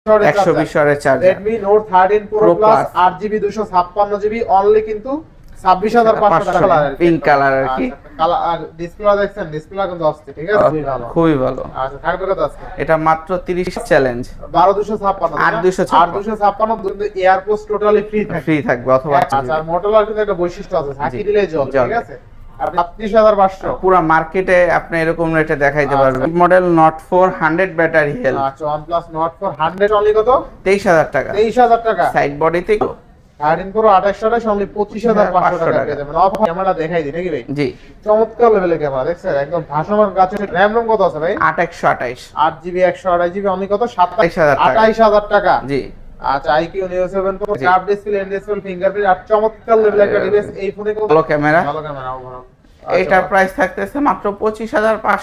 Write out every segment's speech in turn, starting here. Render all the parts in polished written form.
120 ওয়াটের charger. Redmi Note 13 Pro Plus 8GB 256GB only কিন্তু 26500 টাকা। পিঙ্ক কালার আর কি। কালার আর ডিসপ্লে দেখছেন, ডিসপ্লে কিন্তু আসছে, ঠিক আছে, খুবই ভালো, খুবই ভালো। আচ্ছা থাকবে কত আছে? এটা মাত্র 30 চ্যালেঞ্জ 12256 8256 কিন্তু এয়ারপোর্টস টোটালি ফ্রি থাকবে অথবা। আচ্ছা মোটরোলার কিন্তু একটা বৈশিষ্ট্য আছে, ঝাঁকি দিলেই জ্বলে, ঠিক আছে। আর 37500 পুরো মার্কেটে আপনি এরকম রেটে দেখাইতে পারবেন। Model Nord 4 100 battery health. আচ্ছা OnePlus Nord 4 100 অনলি কত? 23000 টাকা। 23000 টাকা। সাইড বডিতে 13 Pro 28 অনলি 25500 টাকা পেয়ে যাবেন। অফ ক্যামেরা দেখাই দিই নাকি ভাই? জি চমৎকার লেভেলের ক্যামেরা দেখছেন, একদম ভাসমান কাছে। র‍্যাম রম কত আছে ভাই? 8128 8GB 128GB অনলি কত? 28000 টাকা। জি আচ্ছা IQ Neo 7 Pro curve display, and display, fingerprint আর চমৎকার লেভেলের একটা ডিভাইস। এই ফোনে কত? ভালো ক্যামেরা ওভারঅল। এটার প্রাইস থাকতেছে মাত্র 25500।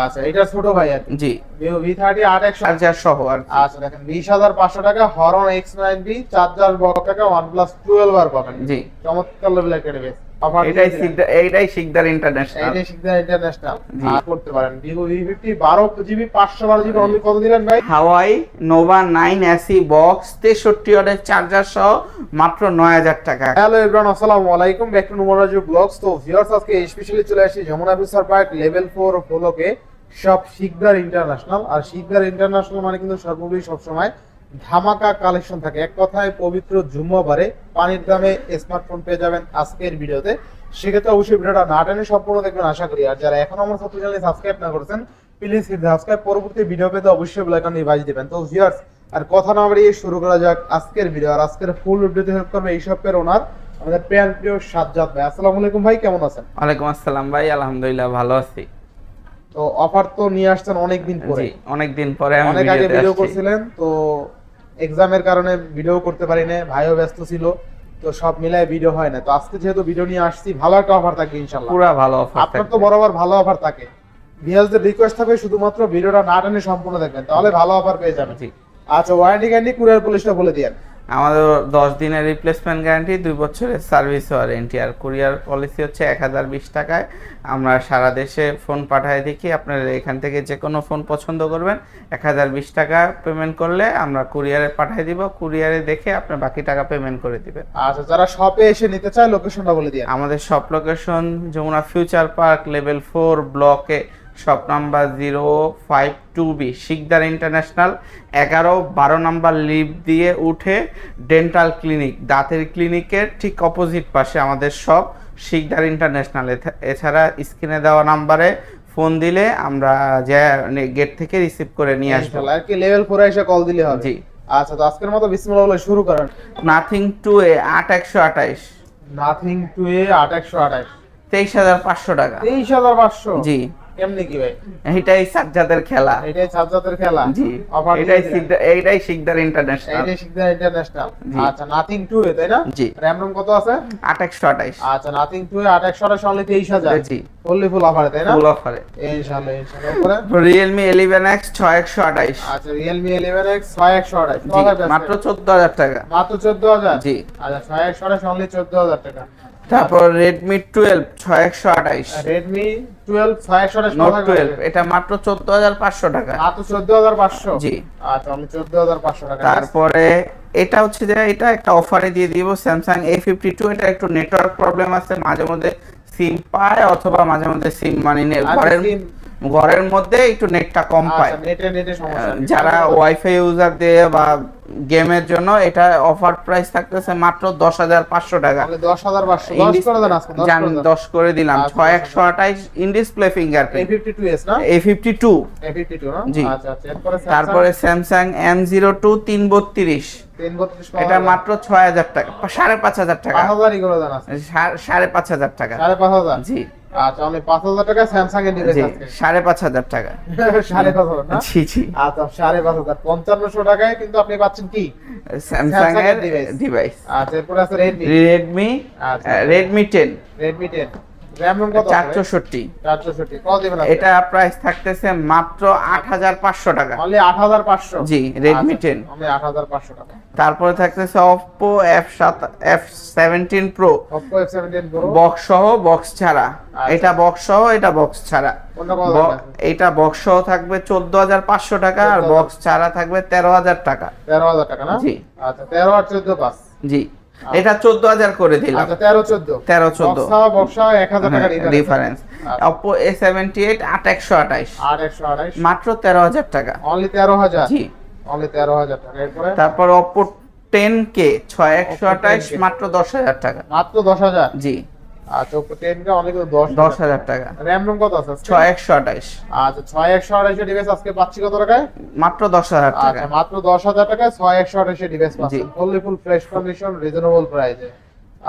আচ্ছা এটা ছোট ভাই আর জি Vivo V30 8100 চার্জার সহ আর কি। আচ্ছা দেখেন 20500 টাকা। Horon X9B চার্জার বক্স টাকা OnePlus 12 আর পাবেন। জি চমৎকার লেভেলের একটা ডিভাইস। এইটাই শিকদার ইন্টারন্যাশনাল। এইটাই শিকদার ইন্টারন্যাশনাল আর করতে পারেন। Vivo V50 12GB 512GB only কত দিলেন ভাই? হাওয়াই নোভা 9 এসি বক্স 63 ওয়াটের চার্জার সহ মাত্র 9000 টাকা। হ্যালো एवरीवन, আসসালামু আলাইকুম, ব্যাক টু নুমরাজু ব্লগস। তো ভিউয়ার্স আজকে স্পেশালি চলে আসি যমুনা ফিউচার পার্ক লেভেল 4 ফলোকে সব শিকদার ইন্টারন্যাশনাল। আর শিকদার ইন্টারন্যাশনাল মানে কিন্তু সর্বোপরি সব সময় ধামাকা কালেকশন থাকে। এক কথায় পবিত্র জুম্মাবারে পানির দামে স্মার্টফোন পেয়ে যাবেন আজকের ভিডিওতে। সেক্ষেত্রে অবশ্যই ভিডিওটা না টেনে সম্পূর্ণ দেখবেন আশা করি। আর যারা এখনো আমার সাথে চ্যানেলে সাবস্ক্রাইব না করেছেন প্লিজ হিট সাবস্ক্রাইব, পরবর্তী ভিডিও পেতে অবশ্যই বেল আইকন বাজিয়ে দিবেন। তো ভিউয়ার্স আর কথা না বাড়িয়ে শুরু করা যাক আজকের ভিডিও। আর আজকের ফুল ভিডিওতে হেল্প করবে এই শপের ওনার আমাদের প্রিয় সাজ্জাদ ভাই। আসসালামু আলাইকুম ভাই, কেমন আছেন? ওয়ালাইকুম আসসালাম ভাই, আলহামদুলিল্লাহ ভালো আছি। তো অফার তো নিয়ে আসছেন অনেক দিন পরে। জি অনেক দিন পরে আমি অনেক আগে ভিডিও করছিলেন, তো এক্সামের কারণে ভিডিও করতে পারি না, ভাইও ব্যস্ত ছিল, তো সব মিলায় ভিডিও হয় না। তো আজকে যেহেতু ভিডিও নিয়ে আসছি, ভালো একটা অফার থাকবে ইনশাআল্লাহ। পুরো ভালো অফার থাকবে। আপনার তো বরাবর ভালো অফার থাকে। ভিউয়ারদের রিকোয়েস্ট থাকবে শুধুমাত্র ভিডিওটা না টেনে সম্পূর্ণ দেখবেন, তাহলে ভালো অফার পেয়ে যাবেন। জি আচ্ছা ওয়ারেন্টি গ্যারান্টি কুরিয়ার পলিসটা বলে দিয়েন। আমাদের 10 দিনের রিপ্লেসমেন্ট গ্যারান্টি, 2 বছরের সার্ভিস ওয়ারেন্টি। আর কুরিয়ার পলিসি হচ্ছে 1020 টাকায় আমরা সারা দেশে ফোন পাঠিয়ে দেখি। আপনারা এখান থেকে যে কোনো ফোন পছন্দ করবেন 1020 টাকা পেমেন্ট করলে আমরা কুরিয়ারে পাঠিয়ে দিব। কুরিয়ারে দেখে আপনি বাকি টাকা পেমেন্ট করে দিবেন। আচ্ছা যারা শপে এসে নিতে চায় লোকেশনটা বলে দিয়েন। আমাদের shop location Jamuna Future Park level 4 ব্লকে, shop number 052B, Sikdar International 11-12 number lift দিয়ে উঠে ডেন্টাল ক্লিনিক, দাঁতের ক্লিনিকের ঠিক অপোজিট পাশে আমাদের শপ শিকদার ইন্টারন্যাশনাল। এছাড়া স্ক্রিনে দেওয়া নাম্বারে ফোন দিলে আমরা যে গেট থেকে রিসিভ করে নিয়ে আসবো। আর কি লেভেল 4 এসে কল দিলে হবে। জি আচ্ছা তো আজকের মতো বিসমিল্লাহ বলে শুরু করেন। নাথিং 2A 8128, নাথিং 2A 8128 23500 টাকা। 23500? জি কেমনে কি ভাই? এটাই সাজ্জাদের খেলা। এটাই সাজ্জাদের খেলা। জি অফার এটাই শিকদার ইন্টারন্যাশনাল। এটাই শিকদার ইন্টারন্যাশনাল। আচ্ছা নাথিং 2A তাই না? জি র‍্যাম রম কত আছে? 8128। আচ্ছা নাথিং 2A 8128 অনলি 23000। জি ফুললি ফুল অফারে তাই না? ফুল অফারে ইনশাআল্লাহ ইনশাআল্লাহ। পরে Realme 11X 6128। আচ্ছা Realme 11X 6128 মাত্র 14000 টাকা। মাত্র 14000? জি আচ্ছা 6128 অনলি 14000 টাকা। তারপর Redmi 12 6128। Redmi 12 6128 Note 12 এটা মাত্র 14500 টাকা। মাত্র 14500? জি আচ্ছা অনলি 14500 টাকা। তারপরে এটা হচ্ছে যে এটা একটা অফারে দিয়ে দিব Samsung A52। এটা একটু নেটওয়ার্ক প্রবলেম আছে, মাঝে মধ্যে সিম পায় অথবা মাঝে মধ্যে সিম মানে ঘরের মধ্যে একটু নেটটা কম পায়। নেটে সমস্যা। যারা ওয়াইফাই ইউজার দিয়ে বা গেমের জন্য এটা অফার প্রাইস থাকতেছে মাত্র 10500 টাকা। 10500 10 করে দেন আজকে। 10 করে দিলাম। 6128 ইন ডিসপ্লে ফিঙ্গারপ্রিন্ট। A52s না? A52 না? জি। আচ্ছা আচ্ছা। তারপরে Samsung M02 332। 332 এটা মাত্র 6000 টাকা, 5500 টাকা। 5000ই করে দেন আজকে। 5500 টাকা। 5500? জি আচ্ছা অনলি 5000 টাকা Samsung এর ডিভাইস আছে। 5500 টাকা। 5500 না? জি জি। আচ্ছা 5500 5500 টাকায় কিন্তু আপনি পাচ্ছেন কি? Samsung এর ডিভাইস। আচ্ছা এরপর আছে Redmi 10। Redmi 10 র‍্যাম রম কত? 464। 464 কত দিবেন আপনি? এটা প্রাইস থাকতেছে মাত্র 8500 টাকা। অনলি 8500? জি Redmi 10 অনলি 8500 টাকা। তারপরে থাকতেছে Oppo F17 Pro Oppo F17 Pro box সহ বক্স ছাড়া। এটা বক্স সহ, এটা বক্স ছাড়া। কোনটা কত দাম? এটা বক্স সহ থাকবে 14500 টাকা আর বক্স ছাড়া থাকবে 13000 টাকা। 13000 টাকা না? জি আচ্ছা 13 আর 14 পাস। জি এটা 14000 করে দিলাম। আচ্ছা 13 14 13 14 বক্স 1000 টাকা ডিফারেন্স। Oppo A78 8128 8128 মাত্র 13000 টাকা। অনলি 13000। জি অনলি 13000 টাকা। এরপরে তারপর Oppo 10K 6128 মাত্র 10000 টাকা। মাত্র 10000। জি আচ্ছা Oppo 10 কে অনলি 10000 টাকা। র‍্যাম রম কত আছে? 6128। আচ্ছা 6128 এর ডিভাইস আজকে পাচ্ছি কত টাকায়? মাত্র 10000 টাকা। আচ্ছা মাত্র 10000 টাকায় 6128 এর ডিভাইস পাচ্ছি। Fully full fresh condition reasonable প্রাইসে।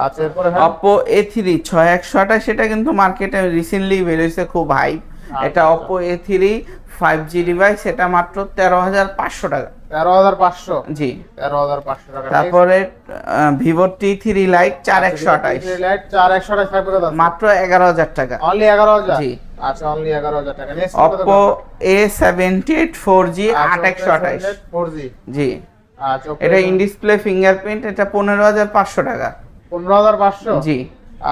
আচ্ছা এরপরে Oppo A3 6128 এটা কিন্তু মার্কেটে রিসেন্টলি বের হইছে, খুব হাইপ। এটা Oppo A3 5G ডিভাইস, এটা মাত্র 13500 টাকা। 13500। জি 13500 টাকা। তারপরে Vivo T3 Lite 4128 লাইট 4128 থাকবে কত? মাত্র 11000 টাকা। অনলি 11000। জি আচ্ছা অনলি 11000 টাকা। Next Oppo A78 4G 8128 4G। জি আচ্ছা এটা ইন ডিসপ্লে ফিঙ্গারপ্রিন্ট, এটা 15500 টাকা। 15500। জি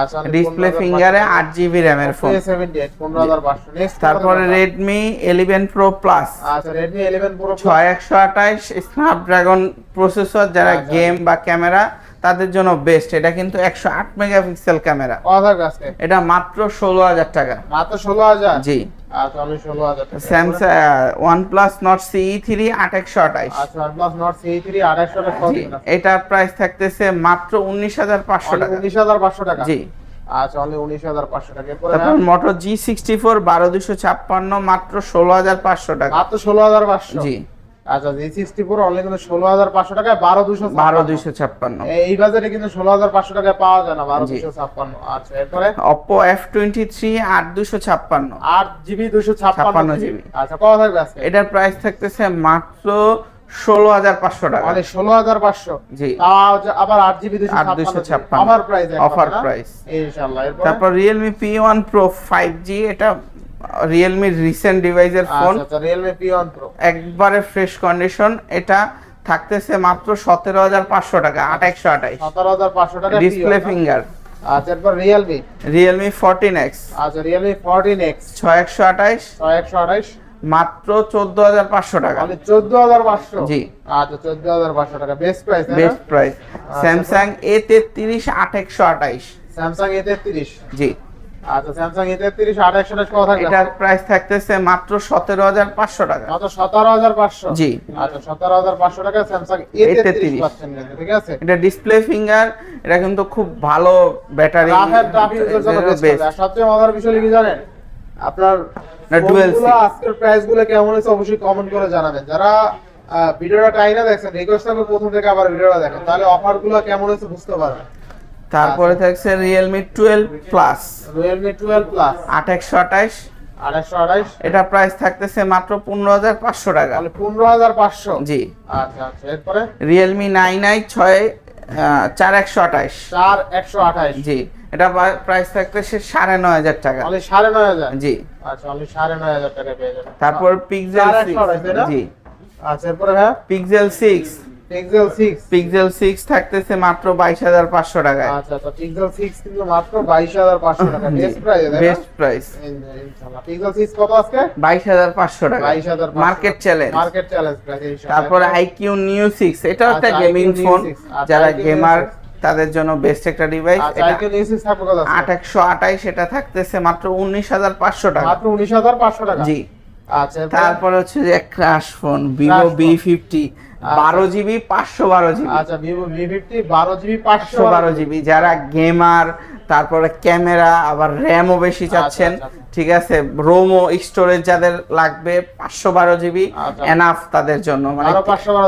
আচ্ছা ডিসপ্লে ফিঙ্গারে 8GB RAM এর ফোন। A78 15500। নেক্সট তারপরে Redmi 11 Pro Plus আচ্ছা Redmi 11 Pro 6128 স্ন্যাপড্রাগন প্রসেসর, যারা গেম বা ক্যামেরা তাদের জন্য বেস্ট। এটা কিন্তু 108 মেগাপিক্সেল ক্যামেরা। কত থাকবে আজকে? এটা মাত্র 16000 টাকা। মাত্র 16000। জি আচ্ছা অনলি 16000 টাকা। Samsung OnePlus Nord CE3 8128। আচ্ছা OnePlus Nord CE3 2800 টাকা। জি এটার প্রাইস থাকতেছে মাত্র 19500 টাকা। 19500 টাকা। জি আচ্ছা অনলি 19500 টাকা। এরপরে তারপর Moto G64 12256 মাত্র 16500 টাকা। মাত্র 16500। জি আচ্ছা G64 অনলি কিন্তু 16500 টাকায় 12256। 12256 এই বাজারে কিন্তু 16500 টাকায় পাওয়া যায় না 12256। আচ্ছা এরপরে Oppo F23 8256 8GB 256 GB। আচ্ছা কত থাকবে আজকে? এটার প্রাইস থাকতেছে মাত্র 16500 টাকা। মানে 16500। জি আবার 8GB 256 আবার প্রাইস অফার প্রাইস ইনশাআল্লাহ। এরপর তারপর Realme P1 Pro 5G, এটা Realme রিসেন্ট ডিভাইসের ফোন। আচ্ছা Realme P1 Pro একবারে ফ্রেশ কন্ডিশন, এটা থাকতেছে মাত্র 17500 টাকা। 8128 17500 টাকা ডিসপ্লে ফিঙ্গার। আচ্ছা এরপর Realme 14X আচ্ছা Realme 14X 6128 6128 মাত্র 14500 টাকা। মানে 14500। জি আচ্ছা 14500 টাকা best price. Best price. Samsung A33 8128। Samsung A33। জি আচ্ছা Samsung A33 8128 কত থাকবে? এটার প্রাইস থাকতেছে মাত্র 17500 টাকা। মাত্র 17500। জি আচ্ছা 17500 টাকা Samsung A33 পাচ্ছেন কিন্তু, ঠিক আছে? এটা ডিসপ্লে ফিঙ্গার, এটা কিন্তু খুব ভালো ব্যাটারি টাফ ইউজার জন্য বেস্ট। আর সবচেয়ে মজার বিষয় কি জানেন? আপনার ডুয়াল ফোনগুলো আজকের প্রাইসগুলো কেমন হয়েছে অবশ্যই কমেন্ট করে জানাবেন। যারা ভিডিওটা টাইনা দেখছেন রিকোয়েস্ট করব প্রথম থেকে আবার ভিডিওটা দেখেন, তাহলে অফারগুলো কেমন হয়েছে বুঝতে পারবেন। তারপরে থাকছে Realme 12 Plus Realme 12 Plus 8128। 2828 এটা প্রাইস থাকতেছে মাত্র 15500 টাকা। তাহলে 15500। জি আচ্ছা আচ্ছা এরপরে Realme 9i 4128। 4128। জি এটা প্রাইস থাকতেছে 9500 টাকা। তাহলে 9500। জি আচ্ছা তাহলে 9500 টাকা পেয়ে যাবেন। তারপর Pixel 4128 6। জি আচ্ছা এরপরে ভাই Pixel 6 Pixel 6 থাকতেছে মাত্র 22500 টাকায়। আচ্ছা তো Pixel 6 কিন্তু মাত্র 22500 টাকা বেস্ট প্রাইস। বেস্ট প্রাইস ইনশাআল্লাহ। Pixel 6 কত আজকে? 22500 টাকা। 22500 market challenge. Market challenge price ইনশাআল্লাহ। তারপর IQ Neo 6, এটাও একটা আচ্ছা, গেমিং IQ Neo ফোন, 6, আচ্ছা, যারা IQ Neo গেমার 6 তাদের জন্য বেস্ট একটা ডিভাইস। আচ্ছা এটা IQ Neo 6 থাকবে কত আজকে? 8128, এটা থাকতেছে মাত্র 19500 টাকা। মাত্র 19500 টাকা। জি আচ্ছা তারপর হচ্ছে যে crush phone Vivo V50 12GB 512GB। আচ্ছা Vivo V50 12GB 512GB, যারা গেমার, তারপরে ক্যামেরা, আবার র্যামও বেশি চাচ্ছেন, ঠিক আছে, রোমও স্টোরেজ যাদের লাগবে 512GB এনাফ তাদের জন্য, মানে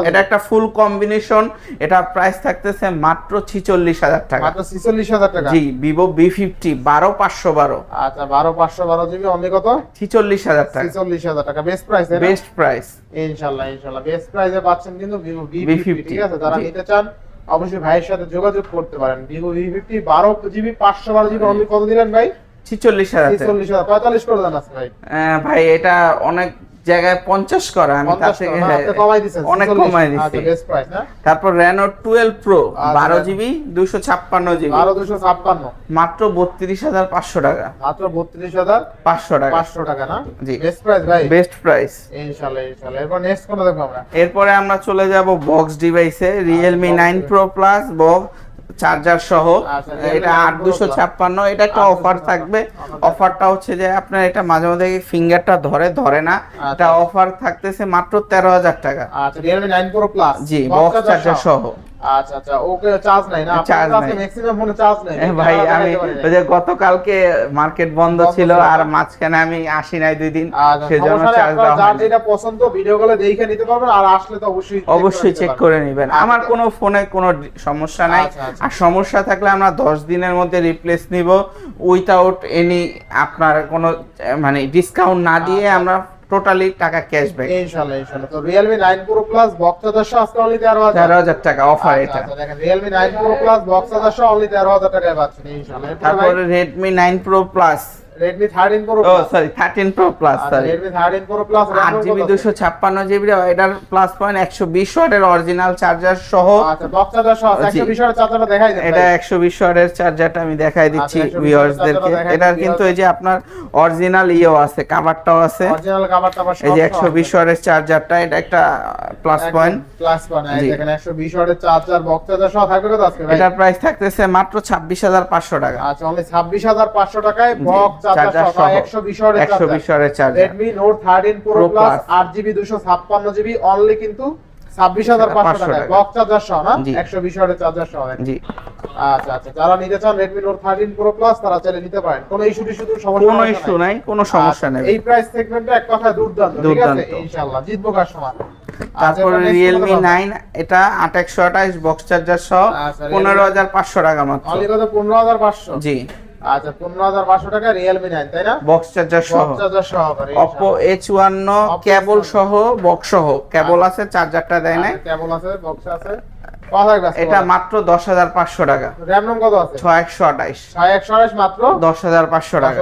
এটা একটা ফুল কম্বিনেশন। এটা প্রাইস থাকতেছে মাত্র 46000 টাকা। মাত্র 46000 টাকা। জি Vivo V50 12512। আচ্ছা 12512GB অনলি কত? 46000 টাকা। 46000 টাকা বেস্ট প্রাইস। বেস্ট প্রাইস ইনশাআল্লাহ ইনশাআল্লাহ বেস্ট প্রাইসে পাচ্ছেন কিন্তু Vivo V50, ঠিক আছে? যারা নিতে চান অবশ্যই ভাইয়ের সাথে যোগাযোগ করতে পারেন। Vivo V50 12GB 512GB only কত দিলেন ভাই? 46,000 46,000 45 করে দেন আজকে ভাই। ভাই এটা অনেক জায়গায় 50 করা, আমি তার থেকে অনেক কমাই দিচ্ছি। তারপর Reno 12 Pro 12 জিবি 256 জিবি 256 মাত্র 32,500 টাকা। মাত্র 32,500 টাকা। 500 টাকা না? জি বেস্ট প্রাইস ভাই, বেস্ট প্রাইস ইনশাআল্লাহ ইনশাআল্লাহ। এরপর নেক্সট কোনটা দেখব আমরা? এরপরে আমরা চলে যাব বক্স ডিভাইসে, Realme 9 Pro Plus box charger সহ। এটা 8256, এটা একটা অফার থাকবে। অফারটা হচ্ছে যে আপনার এটা মাঝে মাঝে ফিঙ্গারটা ধরে না, এটা অফার থাকতেছে মাত্র 13,000 টাকা। আচ্ছা Realme 9 Pro Plus জি বক্স চার্জার সহ। আচ্ছা আচ্ছা ওকে, চার্জ নাই না আপনার কাছে? ম্যাক্সিমাম ফোনে চার্জ নাই ভাই। আমি ওই যে গতকালকে মার্কেট বন্ধ ছিল আর মাঝখানে আমি আসি নাই 2 দিন, সেজন্য চার্জ দাও। যার যেটা পছন্দ ভিডিও কলে দেখে নিতে পারবেন, আর আসলে তো অবশ্যই চেক করে নেবেন। আমার কোনো ফোনে কোনো সমস্যা নাই, আর সমস্যা থাকলে আমরা 10 দিনের মধ্যে রিপ্লেস নিব উইথাউট এনি আপনার কোনো মানে ডিসকাউন্ট না দিয়ে আমরা টোটালি টাকা ক্যাশব্যাক ইনশাআল্লাহ ইনশাআল্লাহ। তো Realme 9 Pro Plus box charger আজকে অনলি 13,000 টাকা অফার এটা। আচ্ছা দেখেন Realme 9 Pro Plus box charger only 13,000 টাকায় পাচ্ছেন ইনশাআল্লাহ। তারপরে Redmi 9 Pro Plus Redmi 13 Pro Plus, sorry 13 Pro Plus, sorry Redmi 13 Pro Plus 8GB 256GB, এটার প্লাস পয়েন্ট 120 ওয়াটের অরিজিনাল চার্জার সহ। আচ্ছা বক্স চার্জার সহ 120 ওয়াটের চার্জারটা দেখাই দেন। এটা 120 ওয়াটের চার্জারটা আমি দেখাই দিচ্ছি ভিউয়ার্সদেরকে। এটার কিন্তু এই যে আপনার অরিজিনাল আছে, কভারটাও আছে, অরিজিনাল কভারটা পাশে এই যে 120 ওয়াটের চার্জারটা, এটা একটা প্লাস পয়েন্ট। এই দেখেন 120 ওয়াটের চার্জার বক্স চার্জার সহ থাকবে কত আজকে ভাই? এটার প্রাইস থাকতেছে মাত্র 26,500 টাকা। আচ্ছা অনলি 26,500 টাকায় বক্স চার্জার সহ 120 ওয়াটের charger. Redmi Note 13 Pro Plus 8GB 256GB only কিন্তু 26,500 টাকা বক্স চার্জার সহ না, 120 ওয়াটের চার্জার সহ। জি আচ্ছা আচ্ছা, যারা নিতে চান Redmi Note 13 Pro Plus তারা চাইলে নিতে পারেন, কোনো ইস্যু সমস্যা কোনো ইস্যু নাই, কোনো সমস্যা নেই। এই প্রাইস সেগমেন্টে এক কথা দুর্দান্ত, ঠিক আছে ইনশাআল্লাহ জিতবো কাস্টমার। তারপর Realme 9 এটা 8128 বক্স চার্জার সহ 15,500 টাকা মাত্র। অনলি কত? 15,500। জি আচ্ছা 15,500 টাকা Realme 9 তাই না? বক্স চার্জার সহ। বক্স চার্জার সহকারে Oppo H51 কেবল সহ, বক্স সহ, কেবল আছে, চার্জারটা দেয় না। কেবল আছে, বক্স আছে। কত লাগবে? এটা মাত্র 10,500 টাকা। RAM ROM কত আছে? 6128 মাত্র 10,500 টাকা।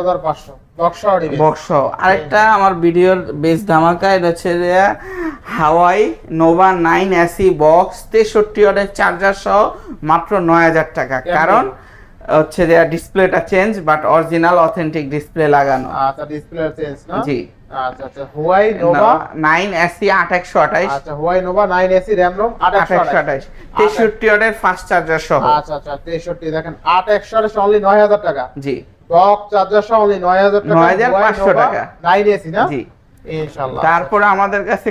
10,500 বক্স। আরেকটা আমার ভিডিওর বেস ধামাকা, এটা হচ্ছে হাওয়াই নোভা 9 SE বক্স 63 ওয়াটের চার্জার সহ মাত্র 9,000 টাকা। কারণ হচ্ছে যে ডিসপ্লেটা change, but original authentic display লাগানো। আচ্ছা ডিসপ্লে চেঞ্জ না? জি আচ্ছা আচ্ছা Huawei Nova 9 SE 8128। আচ্ছা Huawei Nova 9 SE RAM ROM 8128 63 ওয়াটের ফাস্ট চার্জার সহ। আচ্ছা আচ্ছা 63 দেখেন 8128 অনলি 9,000 টাকা। জি বক্স চার্জার সহ অনলি 9,000 টাকা, 9,500 টাকা 9 SE না? জি ইনশাআল্লাহ। তারপরে আমাদের কাছে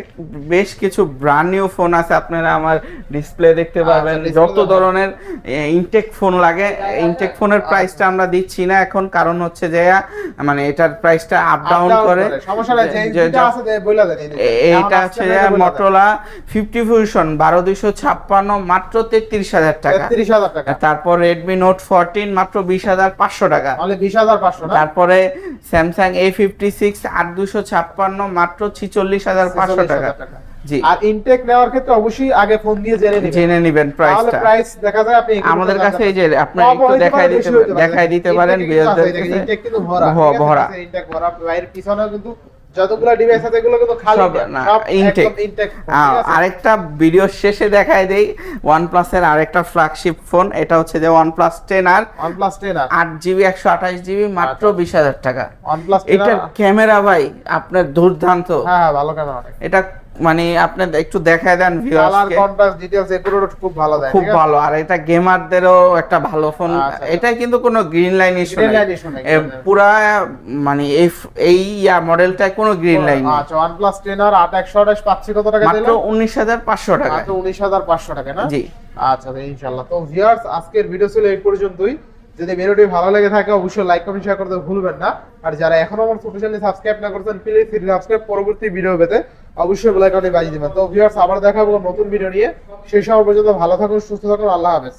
বেশ কিছু ব্র্যান্ড নিউ ফোন আছে, আপনারা আমার ডিসপ্লে দেখতে পাবেন। যত ধরনের ইনটেক ফোন লাগে, ইনটেক ফোনের প্রাইসটা আমরা দিচ্ছি না এখন, কারণ হচ্ছে যে মানে এটার প্রাইসটা আপ ডাউন করে। সমস্যা নাই, যেটা আছে বইলা দেন। এটা হচ্ছে Motorola 50 Fusion 12256 মাত্র 33,000 টাকা। 33,000 টাকা। তারপর Redmi Note 14 মাত্র 20,500 টাকা। অনলি 20,500 না? তারপরে Samsung A56 8256 মাত্র 46,500 টাকা। জি আর ইনটেক নেওয়ার ক্ষেত্রে অবশ্যই আগে ফোন দিয়ে জেনে নেবেন প্রাইসটা। তাহলে প্রাইস দেখা যায় আপনি আমাদের কাছে এই যে আপনি একটু দেখাই দিতে পারেন ভিউয়ারদের কাছে। ইনটেক কিন্তু ভরা ইনটেক ভরা, বাইরের পিছনেও কিন্তু যতগুলা ডিভাইস আছে এগুলো কিন্তু খালি না, সব ইনটেক। আরেকটা ভিডিও শেষে দেখাই দেই OnePlus এর আরেকটা ফ্ল্যাগশিপ ফোন, এটা হচ্ছে যে OnePlus 10R 8GB 128GB মাত্র 20,000 টাকা। এটার ক্যামেরা ভাই আপনার দুর্দান্ত। হ্যাঁ ভালো ক্যামেরা। এটা মানে আপনি একটু দেখায় দেন ভিউয়ারকে, কালার কন্ট্রাস্ট ডিটেইলস এগুলো খুব ভালো দেয়, খুব ভালো। আর এটা গেমারদেরও একটা ভালো ফোন। এটা কিন্তু কোনো গ্রিন লাইন ইস্যু নাই, পুরা মানে এই মডেলটা কোনো গ্রিন লাইন নেই। আচ্ছা OnePlus 10R 8128 পাচ্ছি কত টাকা দিলেন? মাত্র 19,500 টাকা। মাত্র 19,500 টাকা না? জি আচ্ছা ইনশাআল্লাহ। তো ভিউয়ার্স আজকের ভিডিও ছিল এই পর্যন্তই। যদি ভিডিওটি ভালো লেগে থাকে অবশ্যই লাইক কমেন্ট শেয়ার করতে ভুলবেন না। আর যারা এখনো আমার চ্যানেলটি সাবস্ক্রাইব না করেছেন প্লিজ সাবস্ক্রাইব, পরবর্তী ভিডিও পেতে অবশ্যই বেল আইকনটি বাজিয়ে দিবেন। তো ভিউয়ার্স আবার দেখা হবে নতুন ভিডিও নিয়ে, সেই সময় পর্যন্ত ভালো থাকুন, সুস্থ থাকুন, আল্লাহ হাফেজ।